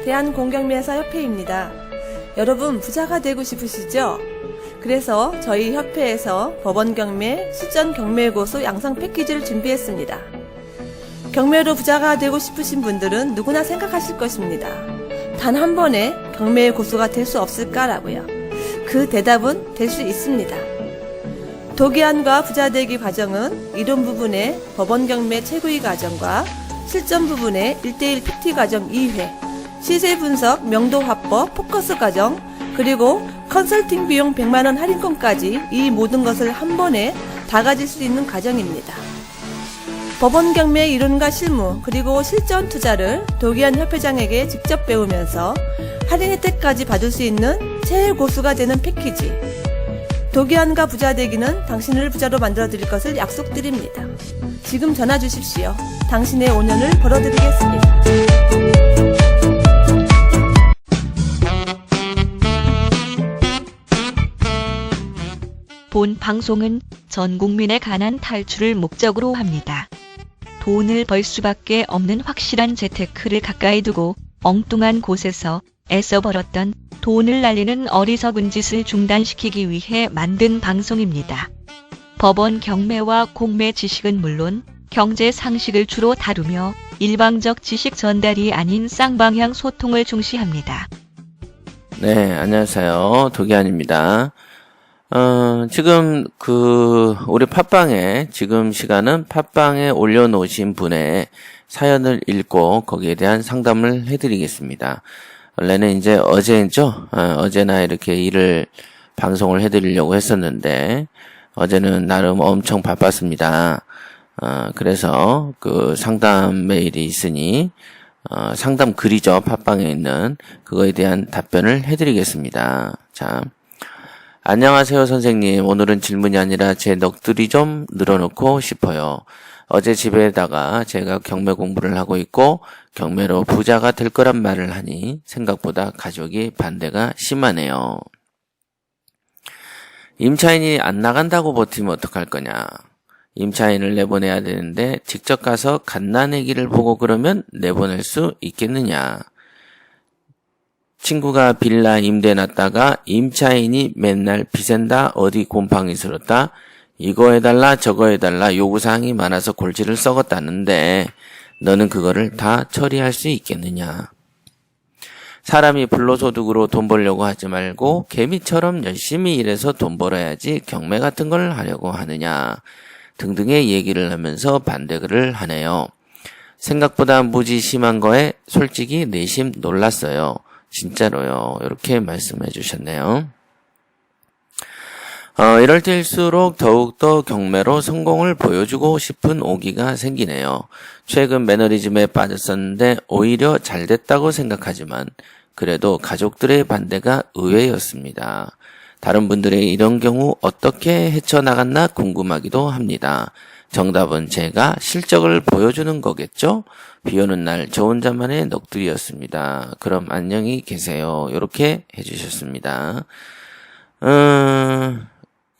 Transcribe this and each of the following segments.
대한공경매사협회입니다. 여러분 부자가 되고 싶으시죠? 그래서 저희 협회에서 법원경매, 실전경매고소 양성 패키지를 준비했습니다. 경매로 부자가 되고 싶으신 분들은 누구나 생각하실 것입니다. 단 한 번에 경매 고소가 될 수 없을까라고요. 그 대답은 될 수 있습니다. 도기한과 부자되기 과정은 이론 부분의 법원경매 최고위 과정과 실전 부분의 1:1 PT 과정 2회, 시세 분석, 명도 화법, 포커스 과정, 그리고 컨설팅 비용 100만원 할인권까지 이 모든 것을 한 번에 다 가질 수 있는 과정입니다. 법원경매 이론과 실무, 그리고 실전 투자를 도기한 협회장에게 직접 배우면서 할인 혜택까지 받을 수 있는 최고수가 되는 패키지. 도기한과 부자되기는 당신을 부자로 만들어드릴 것을 약속드립니다. 지금 전화 주십시오. 당신의 5년을 벌어드리겠습니다. 본 방송은 전 국민의 가난 탈출을 목적으로 합니다. 돈을 벌 수밖에 없는 확실한 재테크를 가까이 두고 엉뚱한 곳에서 애써 벌었던 돈을 날리는 어리석은 짓을 중단시키기 위해 만든 방송입니다. 법원 경매와 공매 지식은 물론 경제 상식을 주로 다루며 일방적 지식 전달이 아닌 쌍방향 소통을 중시합니다. 네, 안녕하세요. 도기한입니다. 지금 우리 팟빵에, 지금 시간은 팟빵에 올려놓으신 분의 사연을 읽고 거기에 대한 상담을 해드리겠습니다. 원래는 이제 어제죠? 어제나 이렇게 방송을 해드리려고 했었는데, 어제는 나름 엄청 바빴습니다. 그래서 상담 메일이 있으니, 상담 글이죠. 팟빵에 있는 그거에 대한 답변을 해드리겠습니다. 자. 안녕하세요, 선생님. 오늘은 질문이 아니라 제 넋두리 좀 늘어놓고 싶어요. 어제 집에다가 제가 경매 공부를 하고 있고 경매로 부자가 될 거란 말을 하니 생각보다 가족이 반대가 심하네요. 임차인이 안 나간다고 버티면 어떡할 거냐. 임차인을 내보내야 되는데 직접 가서 갓난아기를 보고 그러면 내보낼 수 있겠느냐. 친구가 빌라 임대해놨다가 임차인이 맨날 비샌다, 어디 곰팡이 슬었다, 이거 해달라 저거 해달라 요구사항이 많아서 골치를 썩었다는데 너는 그거를 다 처리할 수 있겠느냐. 사람이 불로소득으로 돈 벌려고 하지 말고 개미처럼 열심히 일해서 돈 벌어야지 경매 같은 걸 하려고 하느냐 등등의 얘기를 하면서 반대글을 하네요. 생각보다 무지 심한 거에 솔직히 내심 놀랐어요. 진짜로요. 이렇게 말씀해 주셨네요. 이럴 때일수록 더욱더 경매로 성공을 보여주고 싶은 오기가 생기네요. 최근 매너리즘에 빠졌었는데 오히려 잘 됐다고 생각하지만 그래도 가족들의 반대가 의외였습니다. 다른 분들의 이런 경우 어떻게 헤쳐나갔나 궁금하기도 합니다. 정답은 제가 실적을 보여주는 거겠죠? 비 오는 날 저 혼자만의 넋두리였습니다. 그럼 안녕히 계세요. 이렇게 해주셨습니다.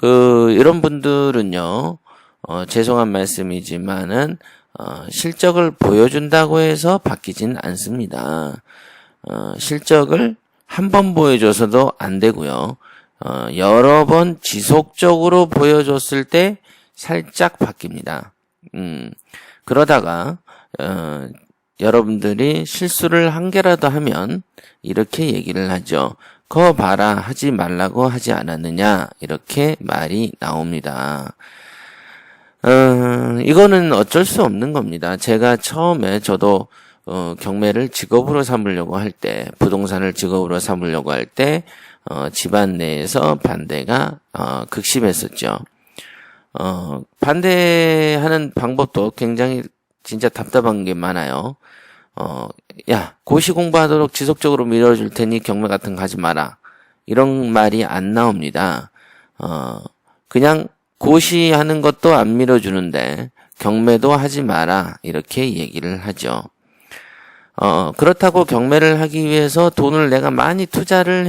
이런 분들은요, 죄송한 말씀이지만은, 실적을 보여준다고 해서 바뀌진 않습니다. 실적을 한 번 보여줘서도 안 되고요. 여러 번 지속적으로 보여줬을 때 살짝 바뀝니다. 그러다가, 여러분들이 실수를 한 개라도 하면 이렇게 얘기를 하죠. 거 봐라 하지 말라고 하지 않았느냐 이렇게 말이 나옵니다. 이거는 어쩔 수 없는 겁니다. 제가 처음에 저도 경매를 직업으로 삼으려고 할 때, 부동산을 직업으로 삼으려고 할 때 집안 내에서 반대가 극심했었죠. 반대하는 방법도 굉장히 진짜 답답한 게 많아요. 야, 고시 공부하도록 지속적으로 밀어줄 테니 경매 같은 거 하지 마라. 이런 말이 안 나옵니다. 그냥 고시하는 것도 안 밀어주는데 경매도 하지 마라. 이렇게 얘기를 하죠. 그렇다고 경매를 하기 위해서 돈을 내가 많이 투자를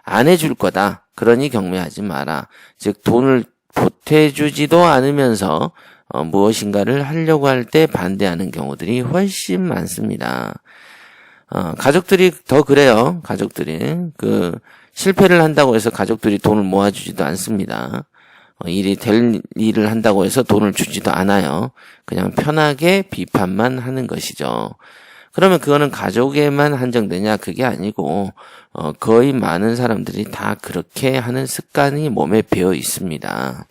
안 해줄 거다. 그러니 경매하지 마라. 즉, 돈을 보태주지도 않으면서 무엇인가를 하려고 할 때 반대하는 경우들이 훨씬 많습니다. 가족들이 더 그래요. 가족들이. 실패를 한다고 해서 가족들이 돈을 모아주지도 않습니다. 일이 될 일을 한다고 해서 돈을 주지도 않아요. 그냥 편하게 비판만 하는 것이죠. 그러면 그거는 가족에만 한정되냐? 그게 아니고, 거의 많은 사람들이 다 그렇게 하는 습관이 몸에 배어 있습니다.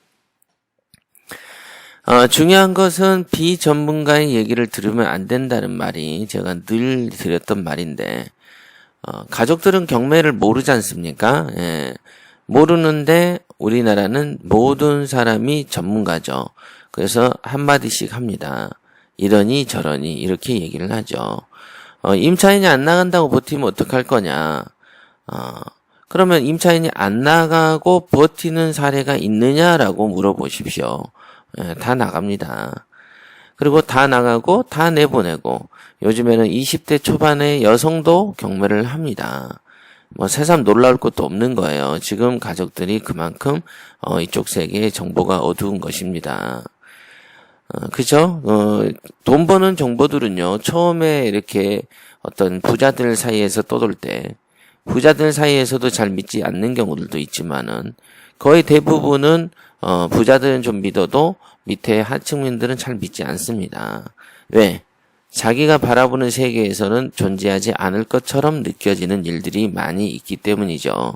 중요한 것은 비전문가의 얘기를 들으면 안 된다는 말이 제가 늘 드렸던 말인데, 가족들은 경매를 모르지 않습니까? 예. 모르는데 우리나라는 모든 사람이 전문가죠. 그래서 한마디씩 합니다. 이러니 저러니 이렇게 얘기를 하죠. 임차인이 안 나간다고 버티면 어떡할 거냐. 그러면 임차인이 안 나가고 버티는 사례가 있느냐라고 물어보십시오. 예, 다 나갑니다. 그리고 다 나가고 다 내보내고 요즘에는 20대 초반의 여성도 경매를 합니다. 새삼 놀라울 것도 없는 거예요. 지금 가족들이 그만큼 이쪽 세계의 정보가 어두운 것입니다. 그죠? 돈 버는 정보들은요, 처음에 이렇게 어떤 부자들 사이에서 떠돌 때, 부자들 사이에서도 잘 믿지 않는 경우들도 있지만은, 거의 대부분은, 부자들은 좀 믿어도 밑에 하층민들은 잘 믿지 않습니다. 왜? 자기가 바라보는 세계에서는 존재하지 않을 것처럼 느껴지는 일들이 많이 있기 때문이죠.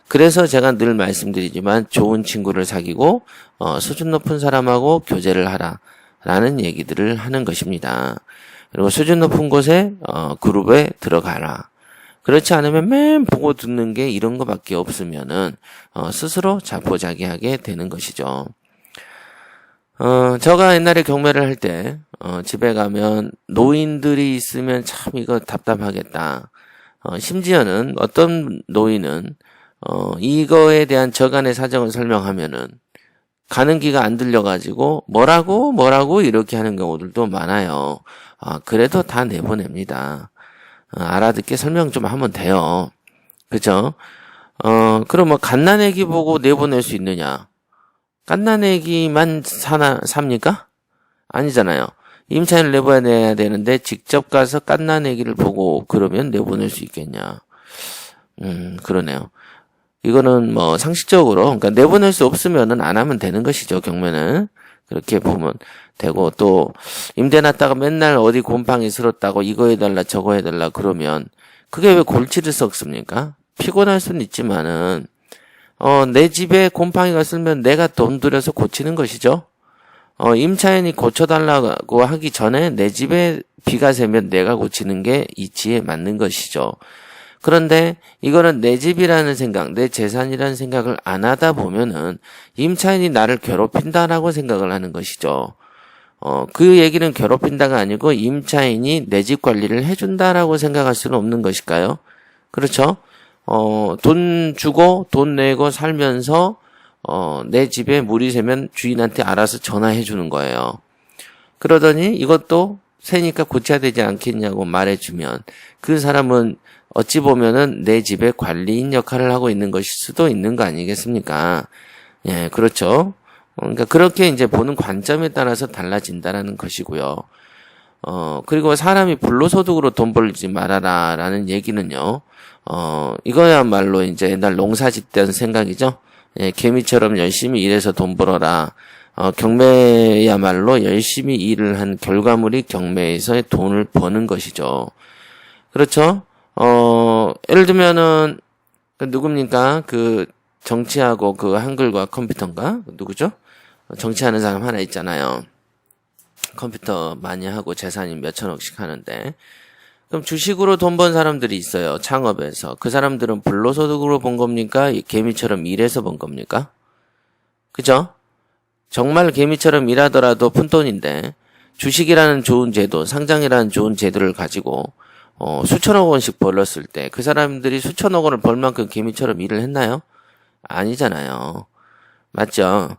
그래서 제가 늘 말씀드리지만 좋은 친구를 사귀고 수준 높은 사람하고 교제를 하라라는 얘기들을 하는 것입니다. 그리고 수준 높은 곳에 그룹에 들어가라. 그렇지 않으면 맨 보고 듣는 게 이런 거밖에 없으면은 스스로 자포자기하게 되는 것이죠. 제가 옛날에 경매를 할 때 집에 가면 노인들이 있으면 참 이거 답답하겠다. 심지어는 어떤 노인은 이거에 대한 저간의 사정을 설명하면은 가는 기가 안 들려가지고 뭐라고 이렇게 하는 경우들도 많아요. 그래도 다 내보냅니다. 알아듣게 설명 좀 하면 돼요. 그죠? 그럼 갓난애기 보고 내보낼 수 있느냐? 갓난애기만 삽니까? 아니잖아요. 임차인을 내보내야 되는데 직접 가서 갓난애기를 보고 그러면 내보낼 수 있겠냐? 그러네요. 이거는 상식적으로, 그러니까 내보낼 수 없으면은 안 하면 되는 것이죠, 경매는. 그렇게 보면 되고, 또, 임대 놨다가 맨날 어디 곰팡이 슬었다고 이거 해달라, 저거 해달라 그러면, 그게 왜 골치를 썩습니까? 피곤할 수는 있지만은, 내 집에 곰팡이가 슬면 내가 돈 들여서 고치는 것이죠. 임차인이 고쳐달라고 하기 전에 내 집에 비가 새면 내가 고치는 게 이치에 맞는 것이죠. 그런데 이거는 내 집이라는 생각, 내 재산이라는 생각을 안 하다 보면은 임차인이 나를 괴롭힌다라고 생각을 하는 것이죠. 그 얘기는 괴롭힌다가 아니고 임차인이 내 집 관리를 해준다라고 생각할 수는 없는 것일까요? 그렇죠? 돈 주고 돈 내고 살면서 내 집에 물이 새면 주인한테 알아서 전화해 주는 거예요. 그러더니 이것도 새니까 고쳐야 되지 않겠냐고 말해주면 그 사람은 어찌 보면은 내 집의 관리인 역할을 하고 있는 것일 수도 있는 거 아니겠습니까? 예, 그렇죠. 그러니까 그렇게 이제 보는 관점에 따라서 달라진다라는 것이고요. 그리고 사람이 불로소득으로 돈 벌지 말아라라는 얘기는요. 이거야말로 이제 옛날 농사 짓던 생각이죠. 예, 개미처럼 열심히 일해서 돈 벌어라. 경매야말로 열심히 일을 한 결과물이 경매에서의 돈을 버는 것이죠. 그렇죠? 예를 들면은, 누굽니까? 정치하고 한글과 컴퓨터인가? 누구죠? 정치하는 사람 하나 있잖아요. 컴퓨터 많이 하고 재산이 몇천억씩 하는데. 그럼 주식으로 돈 번 사람들이 있어요. 창업에서. 그 사람들은 불로소득으로 번 겁니까? 개미처럼 일해서 번 겁니까? 그죠? 정말 개미처럼 일하더라도 푼돈인데 주식이라는 좋은 제도, 상장이라는 좋은 제도를 가지고 수천억 원씩 벌었을 때 그 사람들이 수천억 원을 벌 만큼 개미처럼 일을 했나요? 아니잖아요. 맞죠?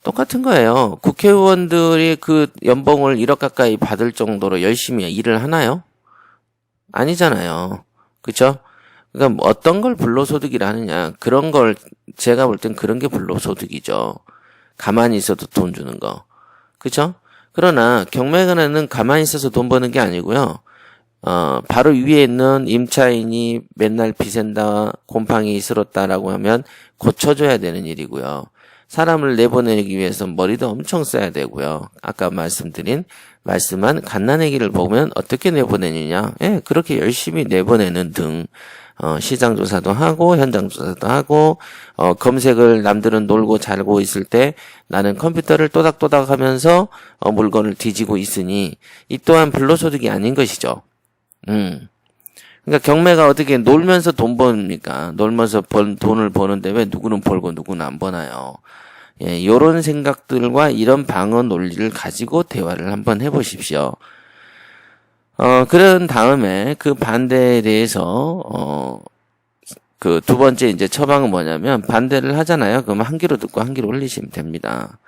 똑같은 거예요. 국회의원들이 그 연봉을 1억 가까이 받을 정도로 열심히 일을 하나요? 아니잖아요. 그쵸? 그러니까 어떤 걸 불로소득이라 하느냐. 그런 걸 제가 볼 땐 그런 게 불로소득이죠. 가만히 있어도 돈 주는 거. 그쵸? 그러나 경매관에는 가만히 있어서 돈 버는 게 아니고요. 바로 위에 있는 임차인이 맨날 비샌다, 곰팡이 쓸었다라고 하면 고쳐줘야 되는 일이고요. 사람을 내보내기 위해서 머리도 엄청 써야 되고요. 아까 말씀한 갓난아기를 보면 어떻게 내보내느냐? 예, 그렇게 열심히 내보내는 등, 시장 조사도 하고, 현장 조사도 하고, 검색을 남들은 놀고 자고 있을 때 나는 컴퓨터를 또닥또닥 하면서, 물건을 뒤지고 있으니, 이 또한 불로소득이 아닌 것이죠. 그러니까 경매가 어떻게 놀면서 돈 버니까, 놀면서 돈을 버는데 왜 누구는 벌고 누구는 안 버나요? 예, 요런 생각들과 이런 방어 논리를 가지고 대화를 한번 해보십시오. 그런 다음에 그 반대에 대해서, 그 두 번째 이제 처방은 뭐냐면 반대를 하잖아요. 그러면 한 귀로 듣고 한 귀로 흘리시면 됩니다.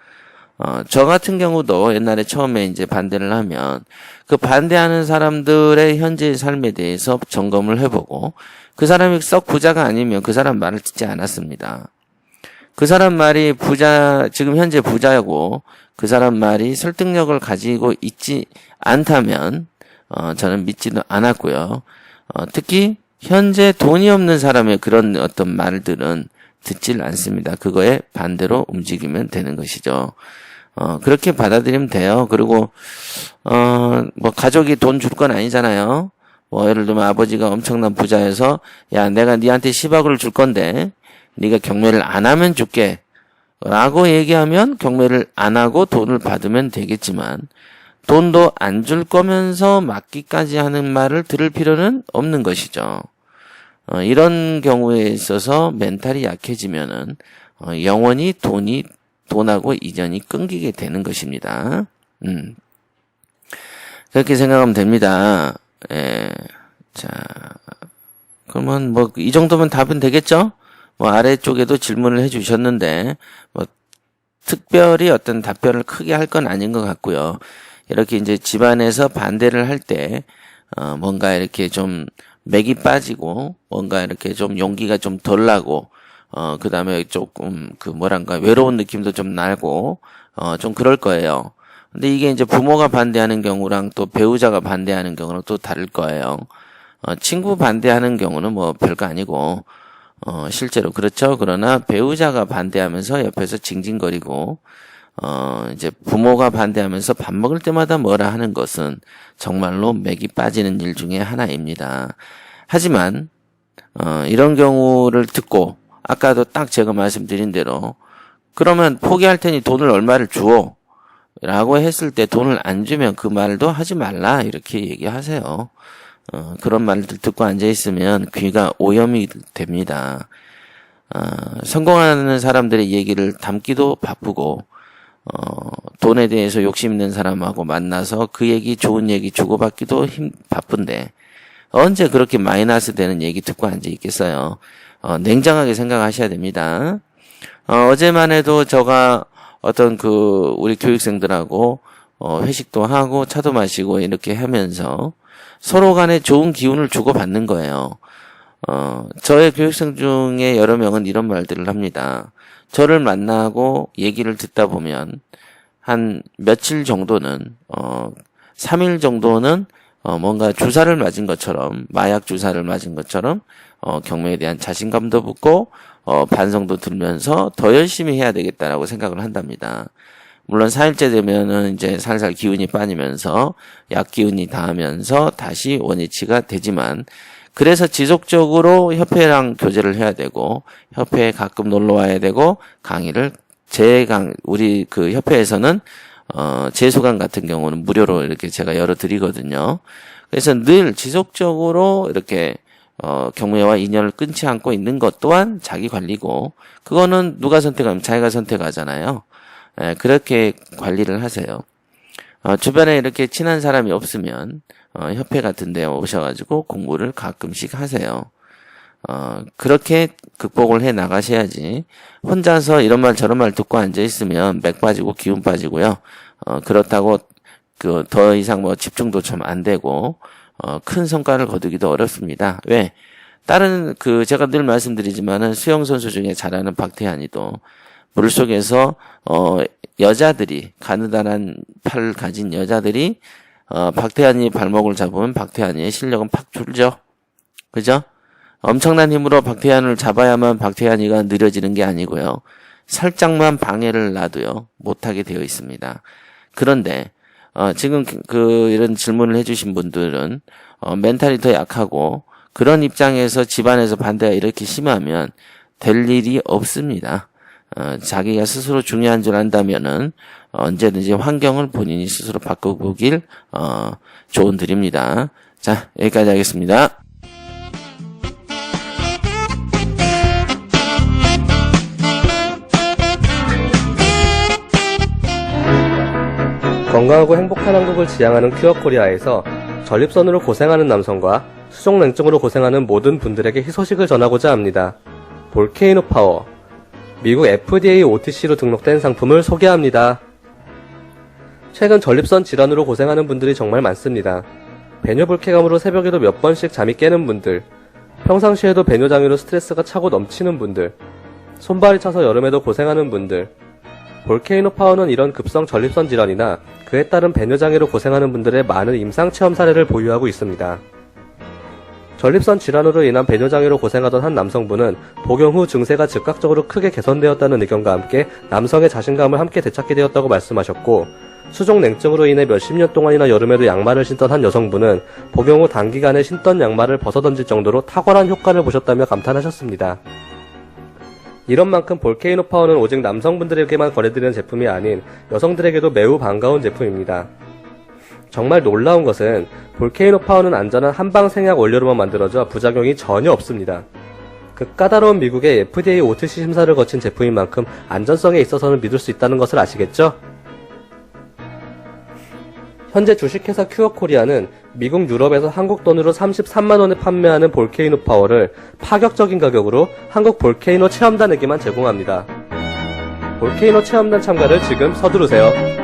저 같은 경우도 옛날에 처음에 이제 반대를 하면 그 반대하는 사람들의 현재의 삶에 대해서 점검을 해보고 그 사람이 썩 부자가 아니면 그 사람 말을 듣지 않았습니다. 그 사람 말이 지금 현재 부자고 그 사람 말이 설득력을 가지고 있지 않다면, 저는 믿지도 않았고요. 특히 현재 돈이 없는 사람의 그런 어떤 말들은 듣질 않습니다. 그거에 반대로 움직이면 되는 것이죠. 그렇게 받아들이면 돼요. 그리고, 뭐 가족이 돈 줄 건 아니잖아요. 뭐 예를 들면 아버지가 엄청난 부자여서 야, 내가 니한테 10억을 줄 건데 네가 경매를 안 하면 줄게 라고 얘기하면 경매를 안 하고 돈을 받으면 되겠지만 돈도 안 줄 거면서 맡기까지 하는 말을 들을 필요는 없는 것이죠. 이런 경우에 있어서 멘탈이 약해지면은 영원히 돈하고 이전이 끊기게 되는 것입니다. 그렇게 생각하면 됩니다. 예. 자, 그러면 뭐 이 정도면 답은 되겠죠? 뭐 아래쪽에도 질문을 해주셨는데 뭐 특별히 어떤 답변을 크게 할 건 아닌 것 같고요. 이렇게 이제 집안에서 반대를 할 때 뭔가 이렇게 좀 맥이 빠지고 뭔가 이렇게 좀 용기가 좀 덜 나고 그 다음에 조금 외로운 느낌도 좀 나고 좀 그럴 거예요. 근데 이게 이제 부모가 반대하는 경우랑 또 배우자가 반대하는 경우는 또 다를 거예요. 친구 반대하는 경우는 뭐 별거 아니고 실제로 그렇죠. 그러나 배우자가 반대하면서 옆에서 징징거리고 이제 부모가 반대하면서 밥 먹을 때마다 뭐라 하는 것은 정말로 맥이 빠지는 일 중에 하나입니다. 하지만 이런 경우를 듣고 아까도 딱 제가 말씀드린 대로 그러면 포기할 테니 돈을 얼마를 주어 라고 했을 때 돈을 안 주면 그 말도 하지 말라 이렇게 얘기하세요. 그런 말들 듣고 앉아있으면 귀가 오염이 됩니다. 성공하는 사람들의 얘기를 담기도 바쁘고 돈에 대해서 욕심 있는 사람하고 만나서 그 얘기 좋은 얘기 주고받기도 바쁜데 언제 그렇게 마이너스 되는 얘기 듣고 앉아있겠어요. 냉정하게 생각하셔야 됩니다. 어제만 해도 제가 어떤 우리 교육생들하고 회식도 하고 차도 마시고 이렇게 하면서 서로 간에 좋은 기운을 주고받는 거예요. 저의 교육생 중에 여러 명은 이런 말들을 합니다. 저를 만나고 얘기를 듣다 보면 한 며칠 정도는 3일 정도는 뭔가 주사를 맞은 것처럼 마약 주사를 맞은 것처럼 경매에 대한 자신감도 붙고 반성도 들면서 더 열심히 해야 되겠다라고 생각을 한답니다. 물론 4일째 되면은 이제 살살 기운이 빠지면서 약 기운이 닿으면서 다시 원위치가 되지만 그래서 지속적으로 협회랑 교제를 해야 되고 협회에 가끔 놀러 와야 되고 강의를 우리 그 협회에서는 재수강 같은 경우는 무료로 이렇게 제가 열어드리거든요. 그래서 늘 지속적으로 이렇게 경매와 인연을 끊지 않고 있는 것 또한 자기 관리고 그거는 누가 선택하면 자기가 선택하잖아요. 예, 그렇게 관리를 하세요. 주변에 이렇게 친한 사람이 없으면 협회 같은 데 오셔가지고 공부를 가끔씩 하세요. 그렇게 극복을 해 나가셔야지 혼자서 이런 말 저런 말 듣고 앉아있으면 맥 빠지고 기운 빠지고요. 그렇다고 더 이상 뭐 집중도 좀 안 되고 큰 성과를 거두기도 어렵습니다. 왜? 다른 제가 늘 말씀드리지만은 수영선수 중에 잘하는 박태환이도 물속에서 여자들이 가느다란 팔을 가진 여자들이 박태환이 발목을 잡으면 박태환이의 실력은 팍 줄죠. 그죠? 엄청난 힘으로 박태환을 잡아야만 박태환이가 느려지는 게 아니고요. 살짝만 방해를 놔도요, 못하게 되어 있습니다. 그런데, 지금 이런 질문을 해주신 분들은, 멘탈이 더 약하고, 그런 입장에서 집안에서 반대가 이렇게 심하면 될 일이 없습니다. 자기가 스스로 중요한 줄 안다면은, 언제든지 환경을 본인이 스스로 바꿔보길, 조언 드립니다. 자, 여기까지 하겠습니다. 건강하고 행복한 한국을 지향하는 큐어코리아에서 전립선으로 고생하는 남성과 수족냉증으로 고생하는 모든 분들에게 희소식을 전하고자 합니다. 볼케이노 파워, 미국 FDA OTC로 등록된 상품을 소개합니다. 최근 전립선 질환으로 고생하는 분들이 정말 많습니다. 배뇨불쾌감으로 새벽에도 몇 번씩 잠이 깨는 분들, 평상시에도 배뇨장애로 스트레스가 차고 넘치는 분들, 손발이 차서 여름에도 고생하는 분들, 볼케이노 파워는 이런 급성 전립선 질환이나 그에 따른 배뇨장애로 고생하는 분들의 많은 임상체험 사례를 보유하고 있습니다. 전립선 질환으로 인한 배뇨장애로 고생하던 한 남성분은 복용 후 증세가 즉각적으로 크게 개선되었다는 의견과 함께 남성의 자신감을 함께 되찾게 되었다고 말씀하셨고, 수족냉증으로 인해 몇십 년 동안이나 여름에도 양말을 신던 한 여성분은 복용 후 단기간에 신던 양말을 벗어던질 정도로 탁월한 효과를 보셨다며 감탄하셨습니다. 이런 만큼 볼케이노 파워는 오직 남성분들에게만 권해드리는 제품이 아닌 여성들에게도 매우 반가운 제품입니다. 정말 놀라운 것은 볼케이노 파워는 안전한 한방 생약 원료로만 만들어져 부작용이 전혀 없습니다. 그 까다로운 미국의 FDA OTC 심사를 거친 제품인 만큼 안전성에 있어서는 믿을 수 있다는 것을 아시겠죠? 현재 주식회사 큐어코리아는 미국 유럽에서 한국 돈으로 33만원에 판매하는 볼케이노 파워를 파격적인 가격으로 한국 볼케이노 체험단에게만 제공합니다. 볼케이노 체험단 참가를 지금 서두르세요.